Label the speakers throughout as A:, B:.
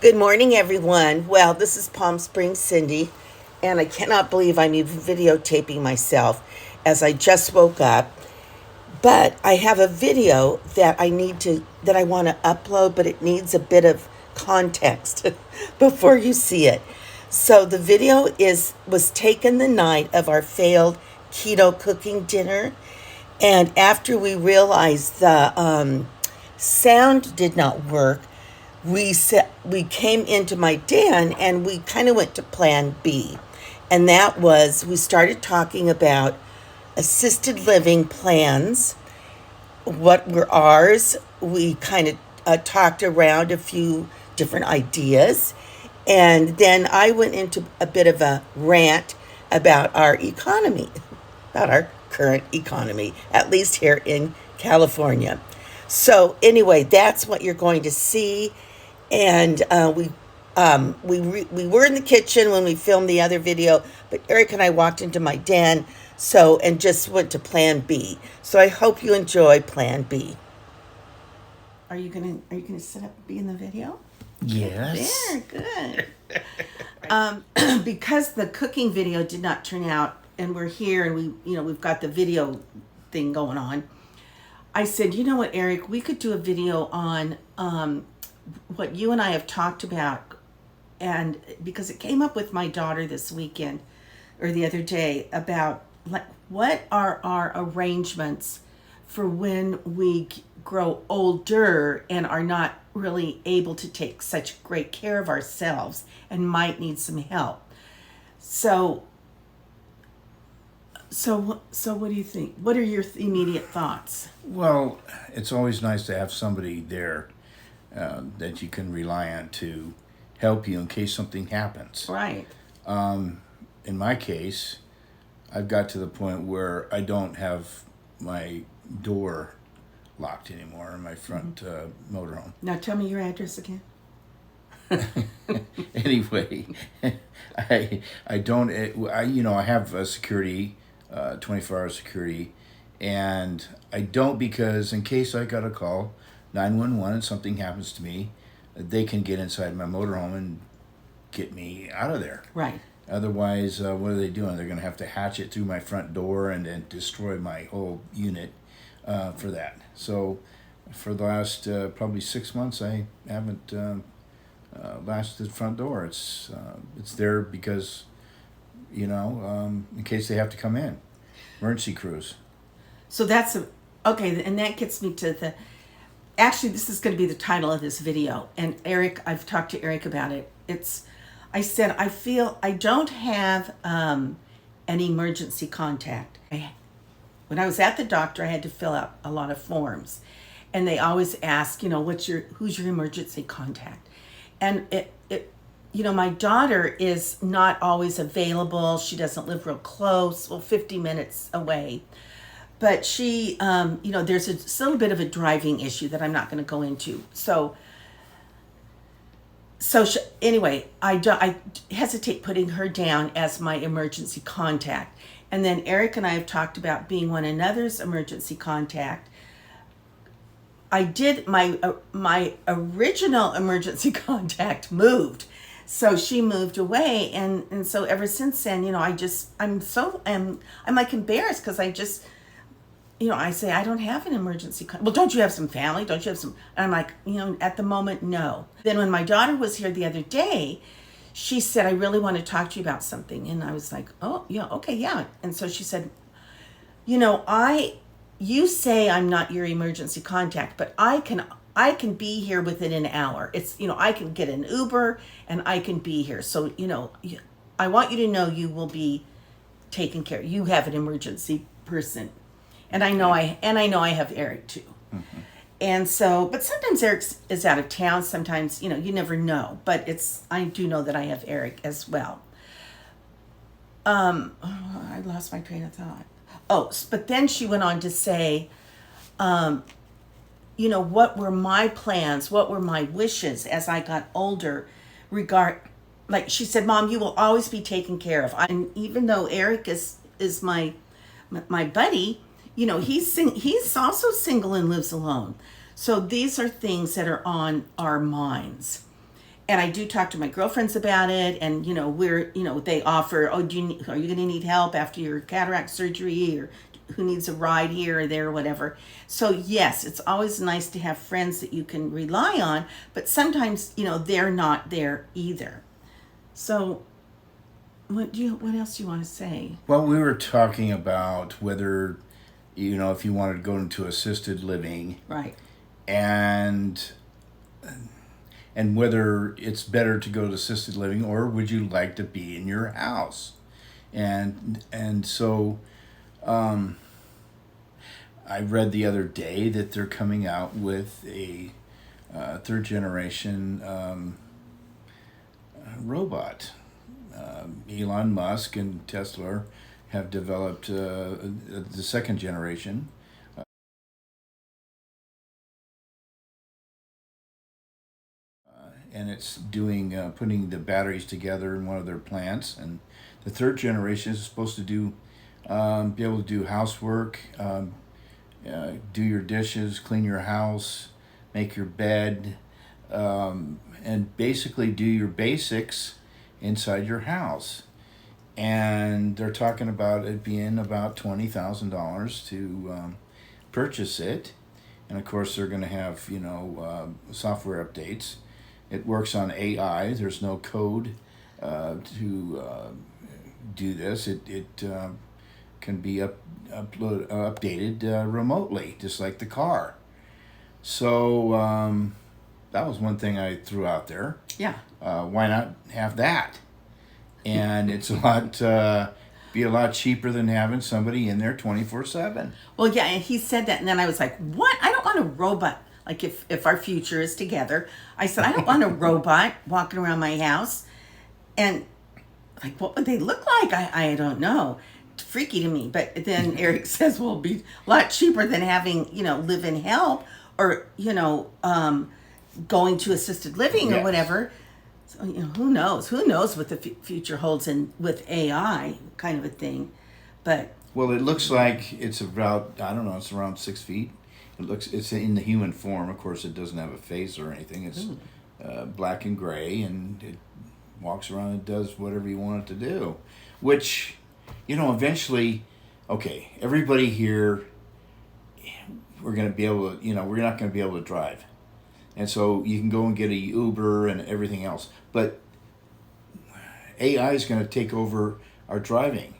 A: Good morning, everyone. Well, this is Palm Springs Cindy, and I cannot believe I'm even videotaping myself as I just woke up. But I have a video that I want to upload, but it needs a bit of context before you see it. So the video was taken the night of our failed keto cooking dinner, and after we realized the sound did not work, we came into my den and we kind of went to plan B. And that was we started talking about assisted living plans, what were ours. We kind of talked around a few different ideas. And then I went into a bit of a rant about our economy, about our current economy, at least here in California. So anyway, that's what you're going to see. And we were in the kitchen when we filmed the other video, but Eric and I walked into my den, and just went to Plan B. So I hope you enjoy Plan B. Are you gonna set up be in the video?
B: Yes.
A: There, good. Because the cooking video did not turn out, and we're here, and we've got the video thing going on. I said, you know what, Eric, we could do a video on what you and I have talked about, and because it came up with my daughter this weekend or the other day about like what are our arrangements for when we grow older and are not really able to take such great care of ourselves and might need some help. So what do you think? What are your immediate thoughts?
B: Well, it's always nice to have somebody there that you can rely on to help you in case something happens.
A: Right.
B: In my case, I've got to the point where I don't have my door locked anymore in my front motorhome.
A: Now tell me your address again.
B: Anyway, I don't I have a security, 24-hour security, and I don't because in case I got a call 911 and something happens to me, they can get inside my motorhome and get me out of there.
A: Right.
B: Otherwise, what are they doing? They're going to have to hatch it through my front door and destroy my whole unit for that. So for the last probably 6 months, I haven't latched the front door. It's there because, in case they have to come in. Emergency crews.
A: So okay, and that gets me to actually, this is going to be the title of this video. And Eric, I've talked to Eric about it. I said, I feel I don't have an emergency contact. When I was at the doctor, I had to fill out a lot of forms. And they always ask, who's your emergency contact? And my daughter is not always available. She doesn't live real close, 50 minutes away. But she, there's a little bit of a driving issue that I'm not going to go into. Anyway, I hesitate putting her down as my emergency contact. And then Eric and I have talked about being one another's emergency contact. I did my original emergency contact moved. So she moved away, and so ever since then, I'm like embarrassed because I say, I don't have an emergency. Well, don't you have some family? Don't you have some? And I'm like, at the moment, no. Then when my daughter was here the other day, she said, I really want to talk to you about something. And I was like, oh, yeah, okay, yeah. And so she said, you say I'm not your emergency contact, but I can be here within an hour. It's, I can get an Uber and I can be here. So, I want you to know you will be taken care of. You have an emergency person. And I know I have Eric too. Mm-hmm. And so, but sometimes Eric is out of town. Sometimes, you never know. But I do know that I have Eric as well. I lost my train of thought. Oh, but then she went on to say, what were my plans? What were my wishes as I got older? Like she said, Mom, you will always be taken care of. And even though Eric is my buddy, he's also single and lives alone. So these are things that are on our minds. And I do talk to my girlfriends about it, and they offer, oh, are you going to need help after your cataract surgery, or who needs a ride here or there or whatever. So yes, it's always nice to have friends that you can rely on, but sometimes they're not there either. So what else do you want to say?
B: Well, we were talking about whether, if you wanted to go into assisted living,
A: Right.
B: and whether it's better to go to assisted living, or would you like to be in your house? And so I read the other day that they're coming out with a third generation robot. Elon Musk and Tesla have developed the second generation. And it's doing putting the batteries together in one of their plants. And the third generation is supposed to be able to do housework, do your dishes, clean your house, make your bed, and basically do your basics inside your house. And they're talking about it being about $20,000 to purchase it. And of course, they're going to have software updates. It works on AI. There's no code to do this. It can be updated remotely, just like the car. So that was one thing I threw out there.
A: Yeah.
B: Why not have that? And it's be a lot cheaper than having somebody in there 24/7.
A: Well, yeah, and he said that, and then I was like, what? I don't want a robot. Like, if our future is together, I said, I don't want a robot walking around my house. And like, what would they look like? I don't know. It's freaky to me. But then Eric says, well, it'll be a lot cheaper than having, live-in help, or, going to assisted living or whatever. So, who knows? Who knows what the future holds with AI kind of a thing. But
B: well, it looks like it's about, I don't know, it's around 6 feet. It's in the human form. Of course, it doesn't have a face or anything. It's black and gray, and it walks around and does whatever you want it to do. Which, eventually, okay, everybody here, we're going to be able to, we're not going to be able to drive. And so you can go and get a Uber and everything else. But AI is going to take over our driving.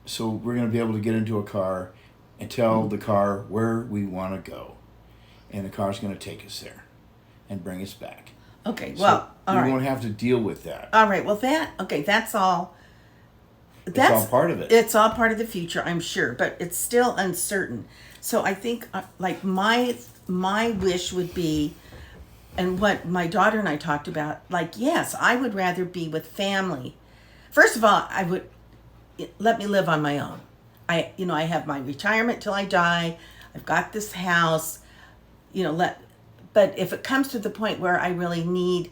B: So we're going to be able to get into a car and tell the car where we want to go. And the car's going to take us there and bring us back.
A: Okay, well,
B: so we won't have to deal with that.
A: All right, well, that's all.
B: It's all part of it.
A: It's all part of the future, I'm sure, but it's still uncertain. So I think, like, my wish would be, and what my daughter and I talked about, like, yes, I would rather be with family. First of all, I would let me live on my own. I have my retirement till I die. I've got this house, but if it comes to the point where I really need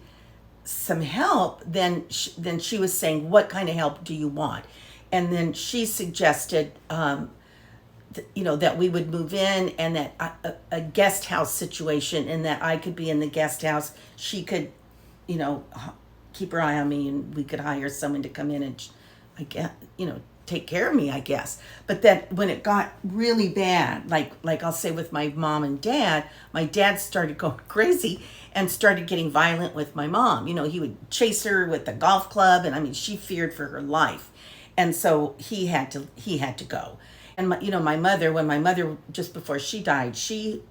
A: some help, then she was saying, what kind of help do you want? And then she suggested, that we would move in, and that a guest house situation, and that I could be in the guest house. She could, keep her eye on me, and we could hire someone to come in and, take care of me, I guess. But that when it got really bad, like I'll say with my mom and dad, my dad started going crazy and started getting violent with my mom. He would chase her with the golf club, and she feared for her life. And so he had to go. And my mother, when my mother, just before she died,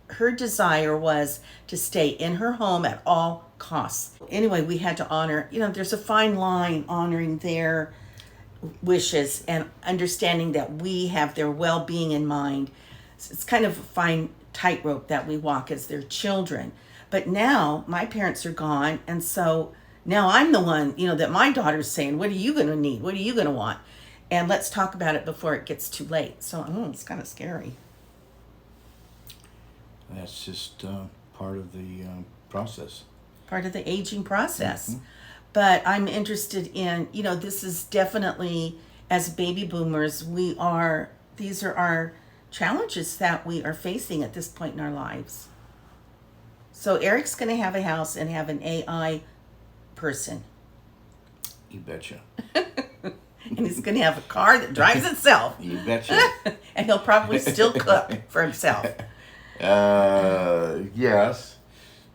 A: her desire was to stay in her home at all costs. Anyway, we had to honor, there's a fine line honoring their wishes and understanding that we have their well-being in mind. It's kind of a fine tightrope that we walk as their children. But now my parents are gone, and so now I'm the one, that my daughter's saying, what are you going to need? What are you going to want? And let's talk about it before it gets too late. So it's kind of scary.
B: That's just part of the process.
A: Part of the aging process.
B: Mm-hmm.
A: But I'm interested in, this is definitely, as baby boomers, these are our challenges that we are facing at this point in our lives. So Eric's going to have a house and have an AI person.
B: You betcha.
A: And he's going to have a car that drives itself.
B: You betcha.
A: And he'll probably still cook for himself.
B: Yes.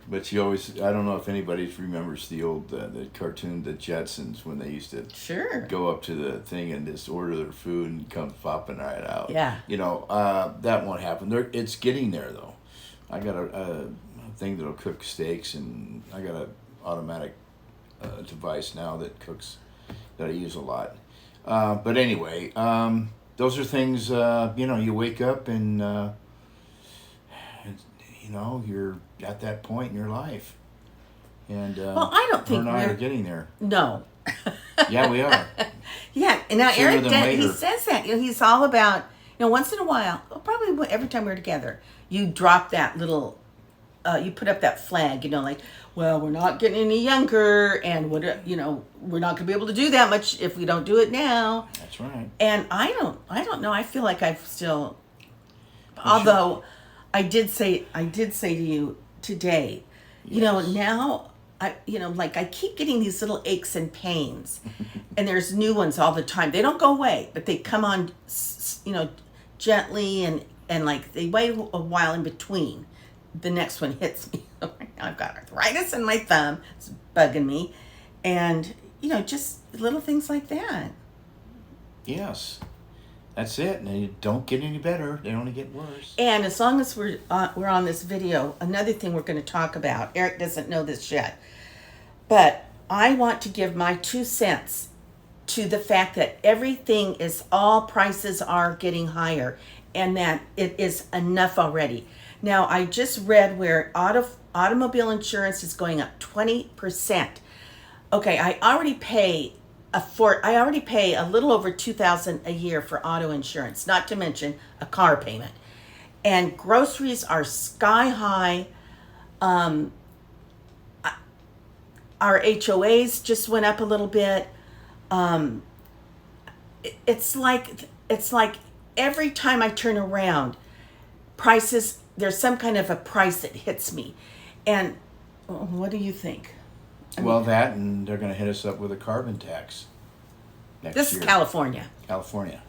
B: But you always, I don't know if anybody remembers the old the cartoon, The Jetsons, when they used to
A: Sure.
B: go up to the thing and just order their food and come popping right out.
A: Yeah.
B: You know, that won't happen. It's getting there, though. I got a thing that'll cook steaks, and I got an automatic device now that cooks, that I use a lot. But anyway, those are things, you wake up and you're at that point in your life. And
A: well, I don't think
B: her and I are getting there.
A: No.
B: Yeah, we are.
A: Yeah, and now
B: Sooner
A: Eric,
B: than later.
A: he says that. He's all about, once in a while, probably every time we're together, you drop that little, you put up that flag, like, well, we're not getting any younger, and we're not going to be able to do that much if we don't do it now.
B: That's right.
A: And I don't know. I feel like I've still, although I did say to you today,
B: Yes.
A: now I keep getting these little aches and pains, and there's new ones all the time. They don't go away, but they come on, gently, and like they wait a while in between. The next one hits me. I've got arthritis in my thumb. It's bugging me, and just little things like that.
B: Yes. That's it. And they don't get any better. They only get worse.
A: And as long as we're on this video, another thing we're going to talk about, Eric doesn't know this yet, but I want to give my 2 cents to the fact that all prices are getting higher, and that it is enough already. Now, I just read where automobile insurance is going up 20%. Okay, I already pay a little over $2,000 a year for auto insurance, not to mention a car payment. And groceries are sky high. Our HOAs just went up a little bit. It's like every time I turn around, there's some kind of a price that hits me. And what do you think?
B: Well, that, and they're going to hit us up with a carbon tax next year.
A: This is California.
B: California.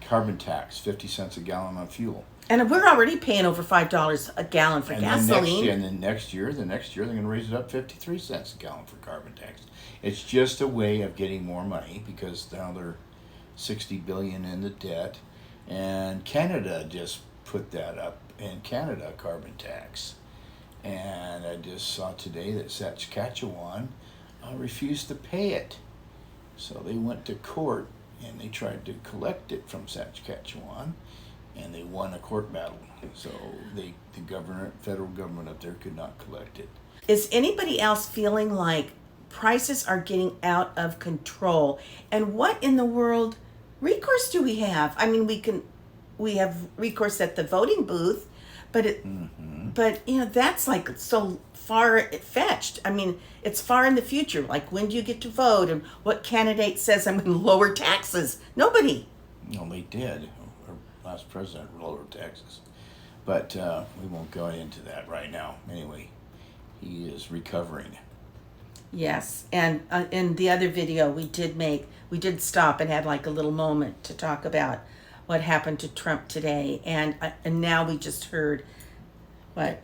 B: Carbon tax, 50 cents a gallon on fuel.
A: And we're already paying over $5 a gallon for gasoline.
B: And then next year, they're going to raise it up 53 cents a gallon for carbon tax. It's just a way of getting more money, because now they're $60 billion in the debt. And Canada just put that up in Canada, carbon tax. And I just saw today that Saskatchewan refused to pay it. So they went to court and they tried to collect it from Saskatchewan, and they won a court battle. So the federal government up there could not collect it.
A: Is anybody else feeling like prices are getting out of control? And what in the world recourse do we have? I mean, we have recourse at the voting booth, but that's like so far-fetched. I mean, it's far in the future. Like, when do you get to vote, and what candidate says I'm going to lower taxes? Nobody.
B: No, they did. Our last president lowered taxes. But we won't go into that right now. Anyway, he is recovering.
A: Yes, and in the other video we did stop and had like a little moment to talk about what happened to Trump today, and now we just heard what?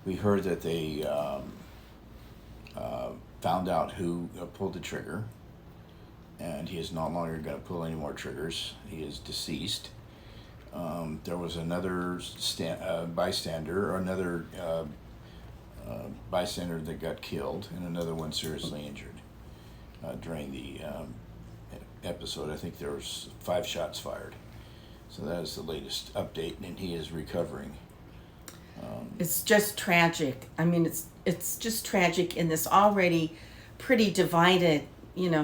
B: We heard that they found out who pulled the trigger, and he is no longer going to pull any more triggers. He is deceased. There was another bystander, or another bystander that got killed, and another one seriously injured during the episode. I think there was 5 shots fired. So that is the latest update, and he is recovering.
A: It's just tragic. I mean, it's just tragic in this already pretty divided,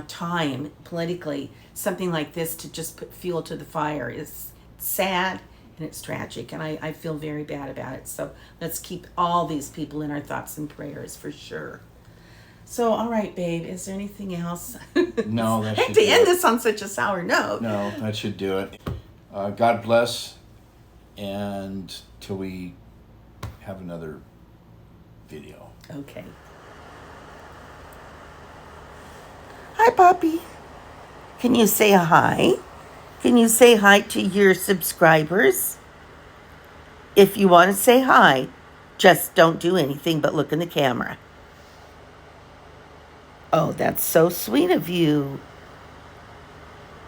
A: time politically. Something like this to just put fuel to the fire is sad, and it's tragic, and I feel very bad about it. So let's keep all these people in our thoughts and prayers for sure. So, all right, babe, is there anything else?
B: No, that
A: I
B: should
A: hate to
B: do
A: end
B: it.
A: this on such a sour note.
B: No, that should do it. God bless, and till we have another video.
A: Okay. Hi, Poppy. Can you say hi? Can you say hi to your subscribers? If you want to say hi, just don't do anything but look in the camera. Oh, that's so sweet of you.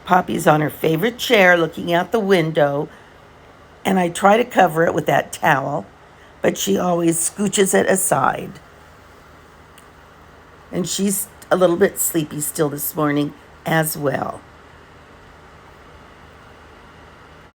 A: Poppy's on her favorite chair looking out the window, and I try to cover it with that towel, but she always scooches it aside. And she's a little bit sleepy still this morning as well.